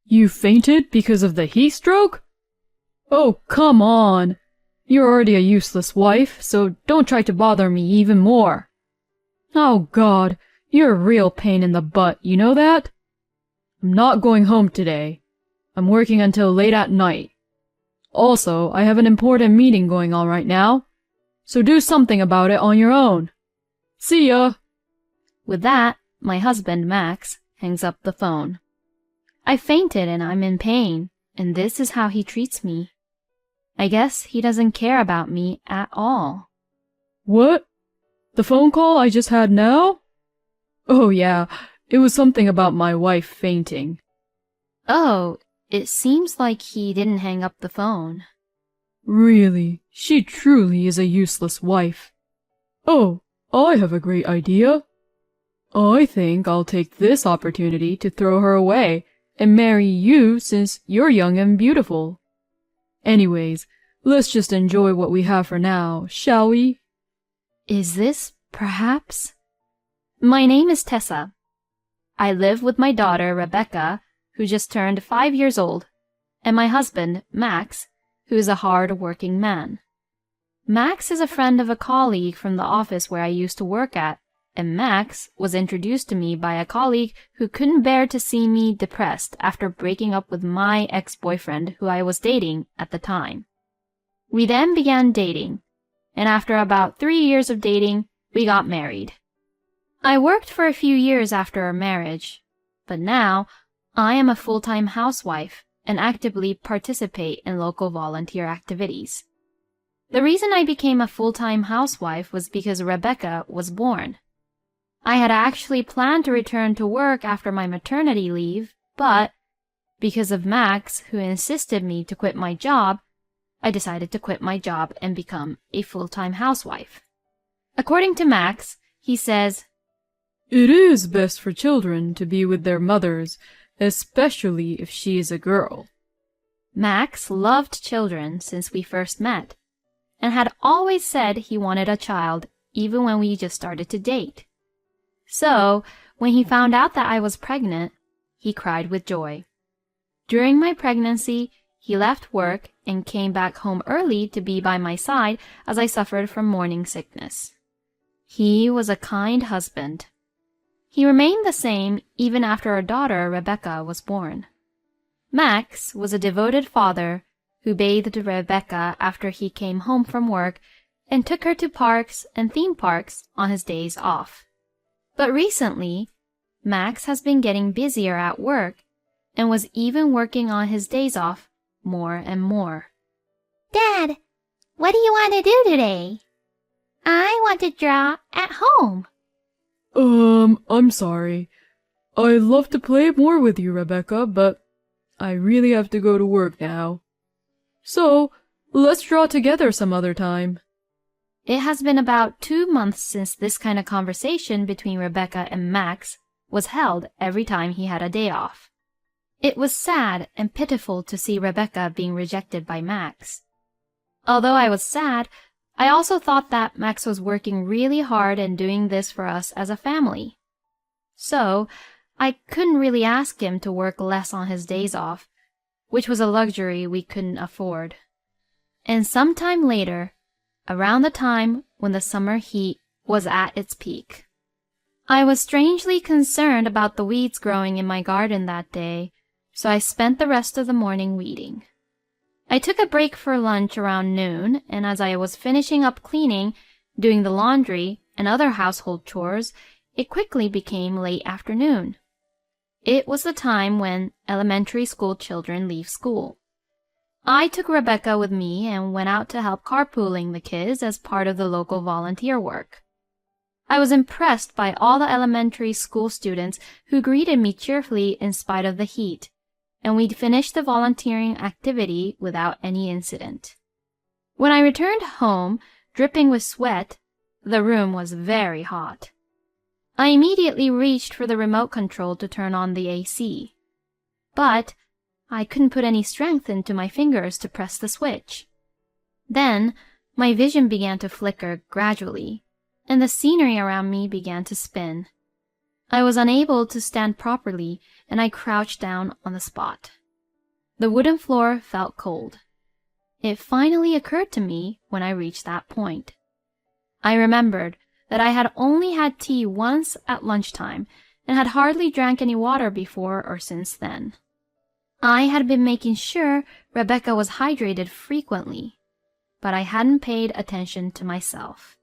You fainted because of the heat stroke? Oh, come on. You're already a useless wife, so don't try to bother me even more. Oh God, you're a real pain in the butt, you know that? I'm not going home today. I'm working until late at night. Also, I have an important meeting going on right now, so do something about it on your own. See ya! With that, my husband, Max, hangs up the phone. I fainted and I'm in pain, and this is how he treats me. I guess he doesn't care about me at all. What? The phone call I just had now? Oh yeah, it was something about my wife fainting. Oh, it seems like he didn't hang up the phone. Really, she truly is a useless wife. Oh, I have a great idea. I think I'll take this opportunity to throw her away and marry you since you're young and beautiful. Anyways, let's just enjoy what we have for now, shall we? Is this, perhaps? My name is Tessa. I live with my daughter, Rebecca, who just turned 5 years old, and my husband, Max, who is a hard-working man. Max is a friend of a colleague from the office where I used to work at, and Max was introduced to me by a colleague who couldn't bear to see me depressed after breaking up with my ex-boyfriend who I was dating at the time. We then began dating, and after about 3 years of dating, we got married. I worked for a few years after our marriage, but now I am a full-time housewife and actively participate in local volunteer activities. The reason I became a full-time housewife was because Rebecca was born. I had actually planned to return to work after my maternity leave, but because of Max, who insisted me to quit my job, I decided to quit my job and become a full-time housewife. According to Max, he says, It is best for children to be with their mothers, especially if she is a girl. Max loved children since we first met, and had always said he wanted a child even when we just started to date. So, when he found out that I was pregnant, he cried with joy. During my pregnancy, he left work and came back home early to be by my side as I suffered from morning sickness. He was a kind husband. He remained the same even after our daughter, Rebecca, was born. Max was a devoted father who bathed Rebecca after he came home from work and took her to parks and theme parks on his days off. But recently, Max has been getting busier at work and was even working on his days off more and more. Dad, what do you want to do today? I want to draw at home. I'm sorry. I'd love to play more with you, Rebecca, but I really have to go to work now. So, let's draw together some other time. It has been about 2 months since this kind of conversation between Rebecca and Max was held every time he had a day off. It was sad and pitiful to see Rebecca being rejected by Max. Although I was sad, I also thought that Max was working really hard and doing this for us as a family. So, I couldn't really ask him to work less on his days off, which was a luxury we couldn't afford. And sometime later, around the time when the summer heat was at its peak, I was strangely concerned about the weeds growing in my garden that day, so I spent the rest of the morning weeding. I took a break for lunch around noon, and as I was finishing up cleaning, doing the laundry, and other household chores, it quickly became late afternoon. It was the time when elementary school children leave school. I took Rebecca with me and went out to help carpooling the kids as part of the local volunteer work. I was impressed by all the elementary school students who greeted me cheerfully in spite of the heat, and we finished the volunteering activity without any incident. When I returned home, dripping with sweat, the room was very hot. I immediately reached for the remote control to turn on the AC. But I couldn't put any strength into my fingers to press the switch. Then my vision began to flicker gradually, and the scenery around me began to spin. I was unable to stand properly and I crouched down on the spot. The wooden floor felt cold. It finally occurred to me when I reached that point. I remembered that I had only had tea once at lunchtime and had hardly drank any water before or since then. I had been making sure Rebecca was hydrated frequently, but I hadn't paid attention to myself.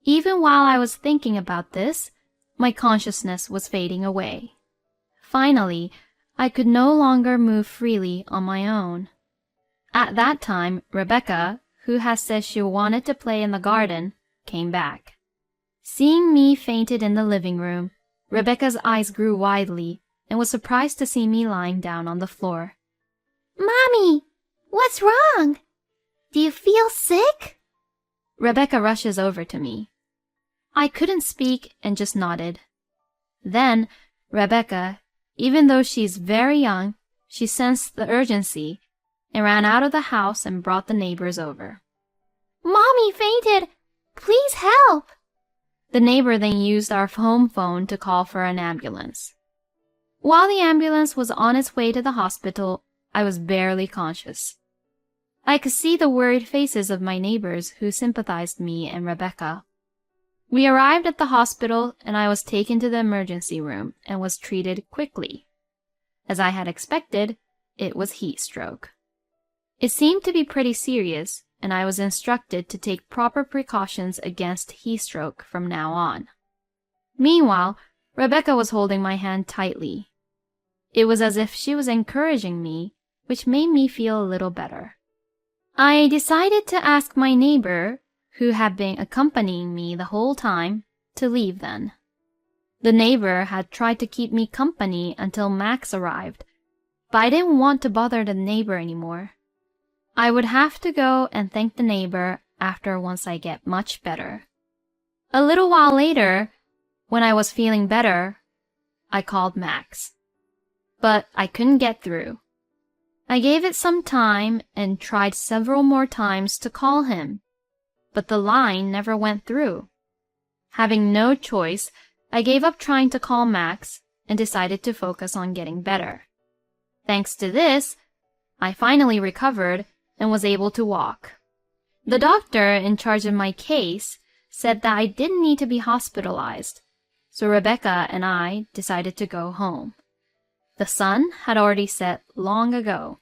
Even while I was thinking about this, my consciousness was fading away. Finally, I could no longer move freely on my own. At that time, Rebecca, who had said she wanted to play in the garden, came back. Seeing me fainted in the living room, Rebecca's eyes grew widely and was surprised to see me lying down on the floor. Mommy, what's wrong? Do you feel sick? Rebecca rushes over to me. I couldn't speak and just nodded. Then, Rebecca, even though she's very young, she sensed the urgency and ran out of the house and brought the neighbors over. Mommy fainted. Please help. The neighbor then used our home phone to call for an ambulance. While the ambulance was on its way to the hospital, I was barely conscious. I could see the worried faces of my neighbors who sympathized me and Rebecca. We arrived at the hospital and I was taken to the emergency room and was treated quickly. As I had expected, it was heat stroke. It seemed to be pretty serious, and I was instructed to take proper precautions against heat stroke from now on. Meanwhile, Rebecca was holding my hand tightly. It was as if she was encouraging me, which made me feel a little better. I decided to ask my neighbor, who had been accompanying me the whole time, to leave then. The neighbor had tried to keep me company until Max arrived, but I didn't want to bother the neighbor anymore. I would have to go and thank the neighbor after once I get much better. A little while later, when I was feeling better, I called Max. But I couldn't get through. I gave it some time and tried several more times to call him, but the line never went through. Having no choice, I gave up trying to call Max and decided to focus on getting better. Thanks to this, I finally recovered and was able to walk. The doctor in charge of my case said that I didn't need to be hospitalized, so Rebecca and I decided to go home. The sun had already set long ago,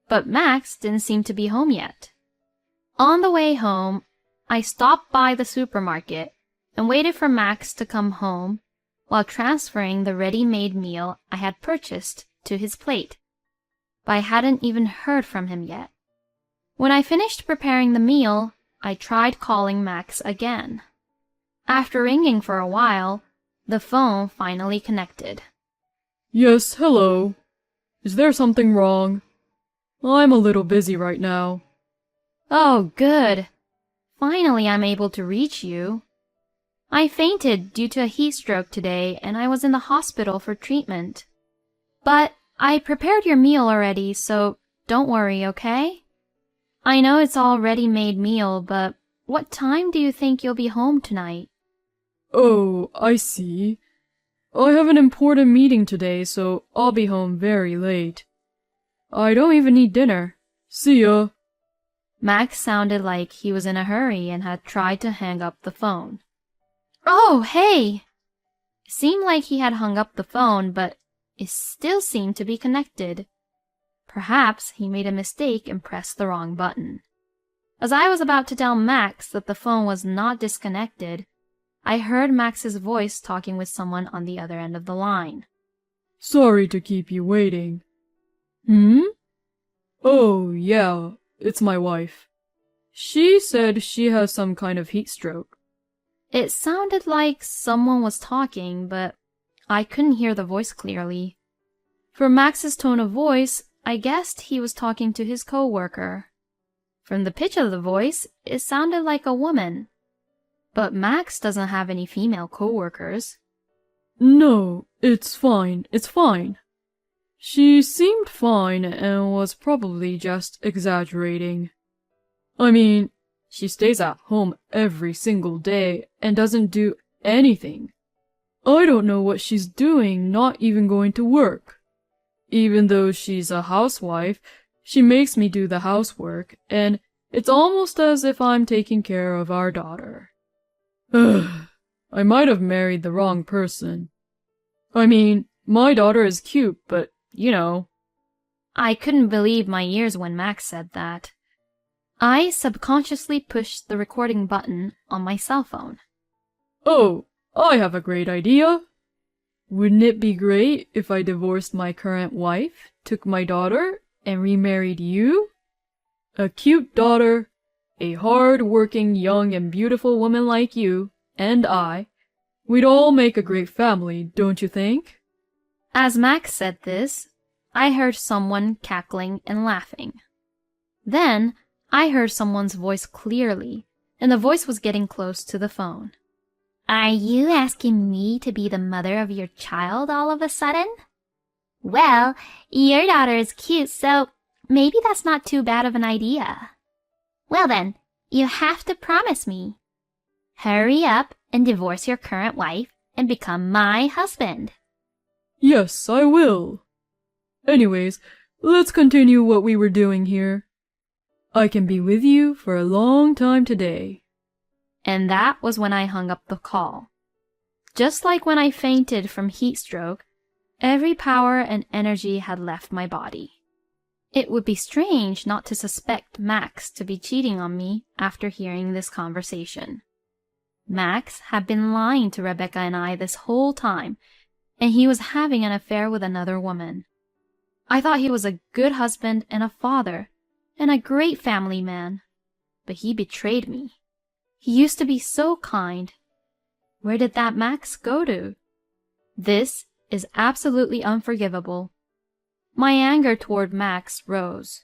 but Max didn't seem to be home yet. On the way home, I stopped by the supermarket and waited for Max to come home while transferring the ready-made meal I had purchased to his plate, but I hadn't even heard from him yet. When I finished preparing the meal, I tried calling Max again. After ringing for a while, the phone finally connected. Yes, hello. Is there something wrong? I'm a little busy right now. Oh, good. Finally, I'm able to reach you. I fainted due to a heat stroke today, and I was in the hospital for treatment. But I prepared your meal already, so don't worry, okay? I know it's all ready-made meal, but what time do you think you'll be home tonight? Oh, I see. I have an important meeting today, so I'll be home very late. I don't even need dinner. See ya. Max sounded like he was in a hurry and had tried to hang up the phone. Oh, hey! It seemed like he had hung up the phone, but it still seemed to be connected. Perhaps he made a mistake and pressed the wrong button. As I was about to tell Max that the phone was not disconnected, I heard Max's voice talking with someone on the other end of the line. Sorry to keep you waiting. Oh, yeah, it's my wife. She said she has some kind of heat stroke. It sounded like someone was talking, but I couldn't hear the voice clearly. From Max's tone of voice, I guessed he was talking to his coworker. From the pitch of the voice, it sounded like a woman. But Max doesn't have any female coworkers. No, it's fine, it's fine. She seemed fine and was probably just exaggerating. I mean, she stays at home every single day and doesn't do anything. I don't know what she's doing, not even going to work. Even though she's a housewife, she makes me do the housework, and it's almost as if I'm taking care of our daughter. Ugh, I might have married the wrong person. I mean, my daughter is cute, but, you know. I couldn't believe my ears when Max said that. I subconsciously pushed the recording button on my cell phone. Oh, I have a great idea. Wouldn't it be great if I divorced my current wife, took my daughter, and remarried you? A cute daughter, a hard-working, young, and beautiful woman like you, and we'd all make a great family, don't you think? As Max said this, I heard someone cackling and laughing. Then, I heard someone's voice clearly, and the voice was getting close to the phone. Are you asking me to be the mother of your child all of a sudden? Well, your daughter is cute, so maybe that's not too bad of an idea. Well then, you have to promise me. Hurry up and divorce your current wife and become my husband. Yes, I will. Anyways, let's continue what we were doing here. I can be with you for a long time today. And that was when I hung up the call. Just like when I fainted from heat stroke, every power and energy had left my body. It would be strange not to suspect Max to be cheating on me after hearing this conversation. Max had been lying to Rebecca and I this whole time, and he was having an affair with another woman. I thought he was a good husband and a father, and a great family man, but he betrayed me. He used to be so kind. Where did that Max go to? This is absolutely unforgivable. My anger toward Max rose.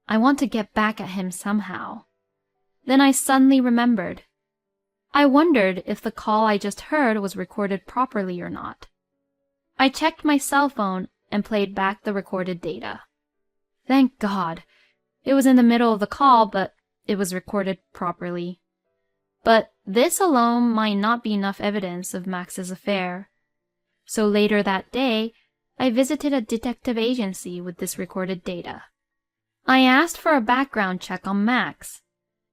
I want to get back at him somehow. Then I suddenly remembered. I wondered if the call I just heard was recorded properly or not. I checked my cell phone and played back the recorded data. Thank God. It was in the middle of the call, but it was recorded properly. But this alone might not be enough evidence of Max's affair. So later that day, I visited a detective agency with this recorded data. I asked for a background check on Max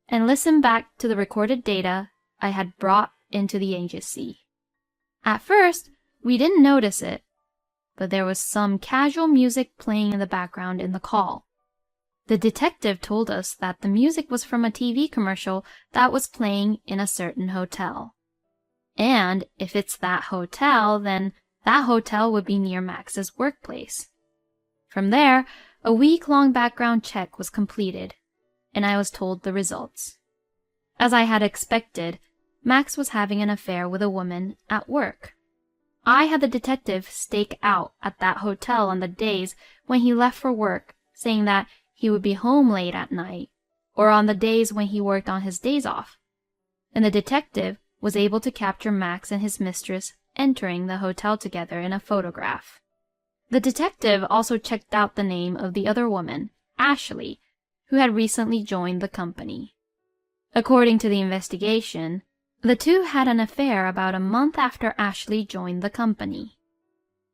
and listened back to the recorded data I had brought into the agency. At first, we didn't notice it, but there was some casual music playing in the background in the call. The detective told us that the music was from a TV commercial that was playing in a certain hotel. And if it's that hotel, then that hotel would be near Max's workplace. From there, a week-long background check was completed, and I was told the results. As I had expected, Max was having an affair with a woman at work. I had the detective stake out at that hotel on the days when he left for work, saying that he would be home late at night, or on the days when he worked on his days off. And the detective was able to capture Max and his mistress entering the hotel together in a photograph. The detective also checked out the name of the other woman, Ashley, who had recently joined the company. According to the investigation, the two had an affair about a month after Ashley joined the company.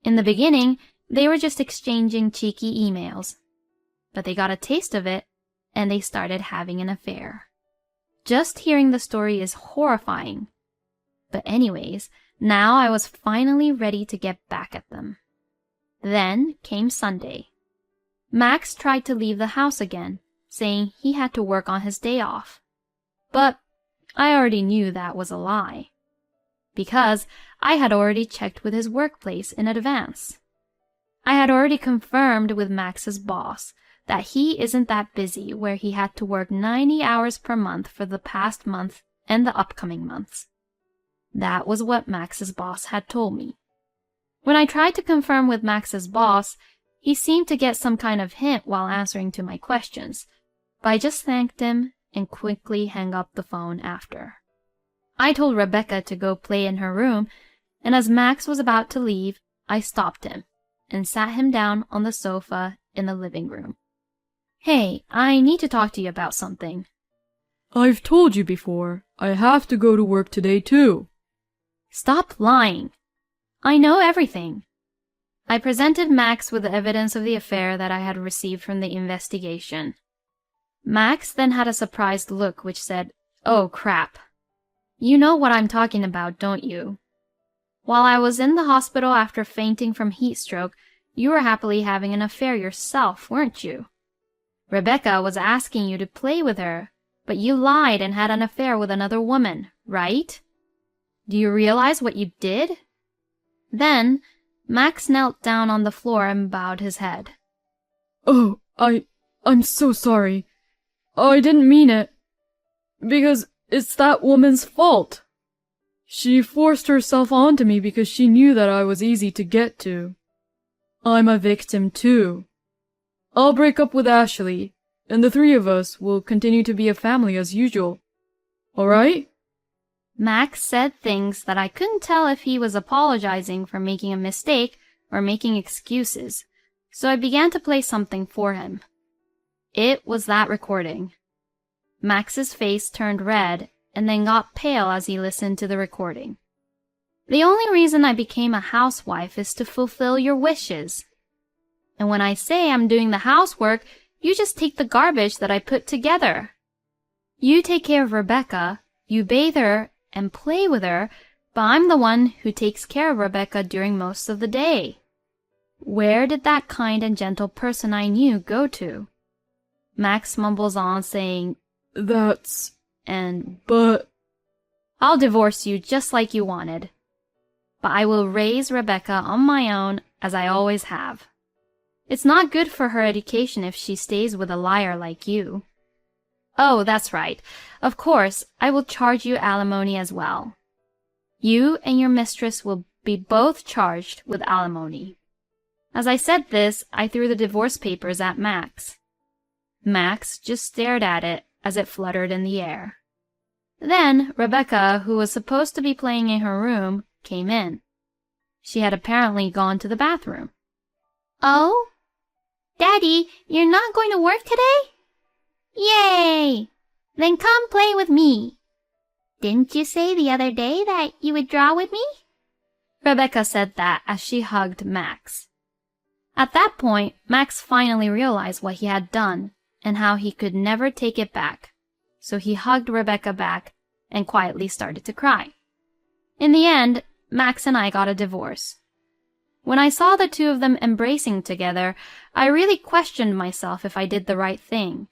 In the beginning, they were just exchanging cheeky emails, but they got a taste of it, and they started having an affair. Just hearing the story is horrifying. But anyways, now I was finally ready to get back at them. Then came Sunday. Max tried to leave the house again, saying he had to work on his day off. But I already knew that was a lie, because I had already checked with his workplace in advance. I had already confirmed with Max's boss that he isn't that busy where he had to work 90 hours per month for the past month and the upcoming months. That was what Max's boss had told me. When I tried to confirm with Max's boss, he seemed to get some kind of hint while answering to my questions, but I just thanked him and quickly hung up the phone after. I told Rebecca to go play in her room, and as Max was about to leave, I stopped him and sat him down on the sofa in the living room. Hey, I need to talk to you about something. I've told you before, I have to go to work today too. Stop lying. I know everything. I presented Max with the evidence of the affair that I had received from the investigation. Max then had a surprised look which said, "Oh crap. You know what I'm talking about, don't you? While I was in the hospital after fainting from heat stroke, you were happily having an affair yourself, weren't you? Rebecca was asking you to play with her, but you lied and had an affair with another woman, right? Do you realize what you did?" Then Max knelt down on the floor and bowed his head. Oh, I'm so sorry. I didn't mean it. Because it's that woman's fault. She forced herself onto me because she knew that I was easy to get to. I'm a victim too. I'll break up with Ashley, and the three of us will continue to be a family as usual. All right? Max said things that I couldn't tell if he was apologizing for making a mistake or making excuses, so I began to play something for him. It was that recording. Max's face turned red and then got pale as he listened to the recording. "The only reason I became a housewife is to fulfill your wishes. And when I say I'm doing the housework, you just take the garbage that I put together. You take care of Rebecca, you bathe her, and play with her, but I'm the one who takes care of Rebecca during most of the day. Where did that kind and gentle person I knew go to?" Max mumbles on, saying, That's... and but... "I'll divorce you just like you wanted. But I will raise Rebecca on my own as I always have. It's not good for her education if she stays with a liar like you. Oh, that's right. Of course, I will charge you alimony as well. You and your mistress will be both charged with alimony." As I said this, I threw the divorce papers at Max. Max just stared at it as it fluttered in the air. Then Rebecca, who was supposed to be playing in her room, came in. She had apparently gone to the bathroom. Oh? Daddy, you're not going to work today? Yay! Then come play with me. Didn't you say the other day that you would draw with me? Rebecca said that as she hugged Max. At that point, Max finally realized what he had done and how he could never take it back, so he hugged Rebecca back and quietly started to cry. In the end, Max and I got a divorce. When I saw the two of them embracing together, I really questioned myself if I did the right thing,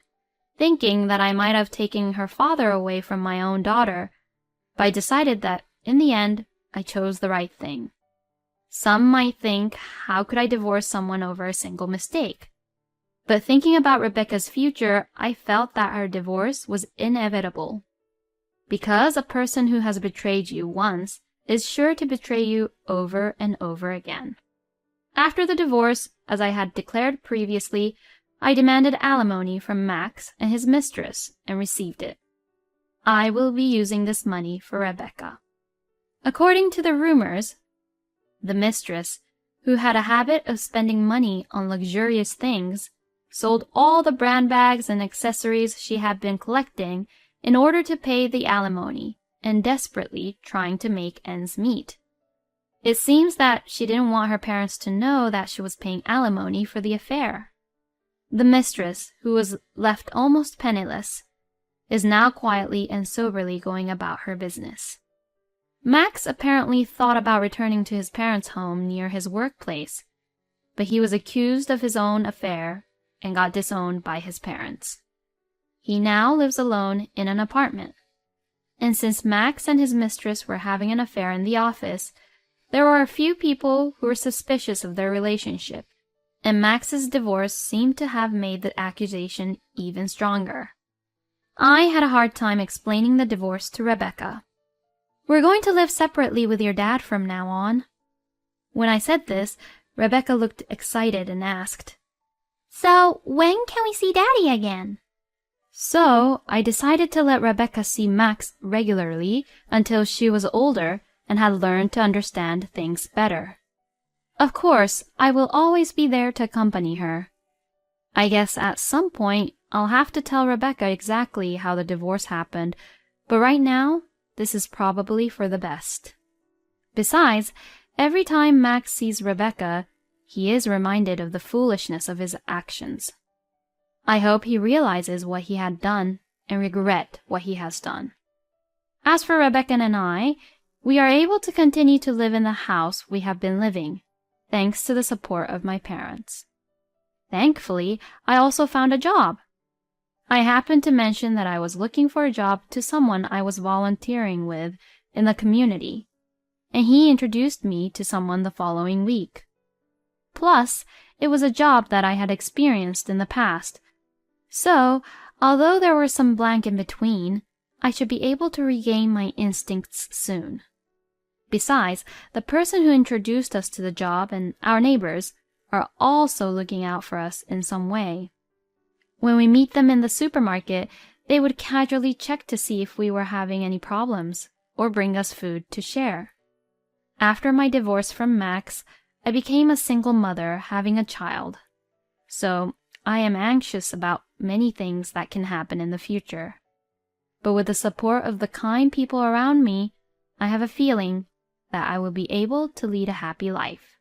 thinking that I might have taken her father away from my own daughter, but I decided that, in the end, I chose the right thing. Some might think, how could I divorce someone over a single mistake? But thinking about Rebecca's future, I felt that her divorce was inevitable. Because a person who has betrayed you once is sure to betray you over and over again. After the divorce, as I had declared previously, I demanded alimony from Max and his mistress and received it. I will be using this money for Rebecca. According to the rumors, the mistress, who had a habit of spending money on luxurious things, sold all the brand bags and accessories she had been collecting in order to pay the alimony and desperately trying to make ends meet. It seems that she didn't want her parents to know that she was paying alimony for the affair. The mistress, who was left almost penniless, is now quietly and soberly going about her business. Max apparently thought about returning to his parents' home near his workplace, but he was accused of his own affair and got disowned by his parents. He now lives alone in an apartment. And since Max and his mistress were having an affair in the office, there were a few people who were suspicious of their relationship, and Max's divorce seemed to have made the accusation even stronger. I had a hard time explaining the divorce to Rebecca. "We're going to live separately with your dad from now on." When I said this, Rebecca looked excited and asked, "So, when can we see Daddy again?" So I decided to let Rebecca see Max regularly until she was older and had learned to understand things better. Of course, I will always be there to accompany her. I guess at some point I'll have to tell Rebecca exactly how the divorce happened, but right now, this is probably for the best. Besides, Every time Max sees Rebecca, he is reminded of the foolishness of his actions. I hope he realizes what he had done and regret what he has done. As for Rebecca and I, we are able to continue to live in the house we have been living, thanks to the support of my parents. Thankfully, I also found a job. I happened to mention that I was looking for a job to someone I was volunteering with in the community, and he introduced me to someone the following week. Plus, it was a job that I had experienced in the past, so although there were some blank in between, I should be able to regain my instincts soon. Besides, the person who introduced us to the job and our neighbors are also looking out for us in some way. When we meet them in the supermarket, they would casually check to see if we were having any problems or bring us food to share. After my divorce from Max, I became a single mother having a child. So I am anxious about many things that can happen in the future. But with the support of the kind people around me, I have a feeling that I will be able to lead a happy life.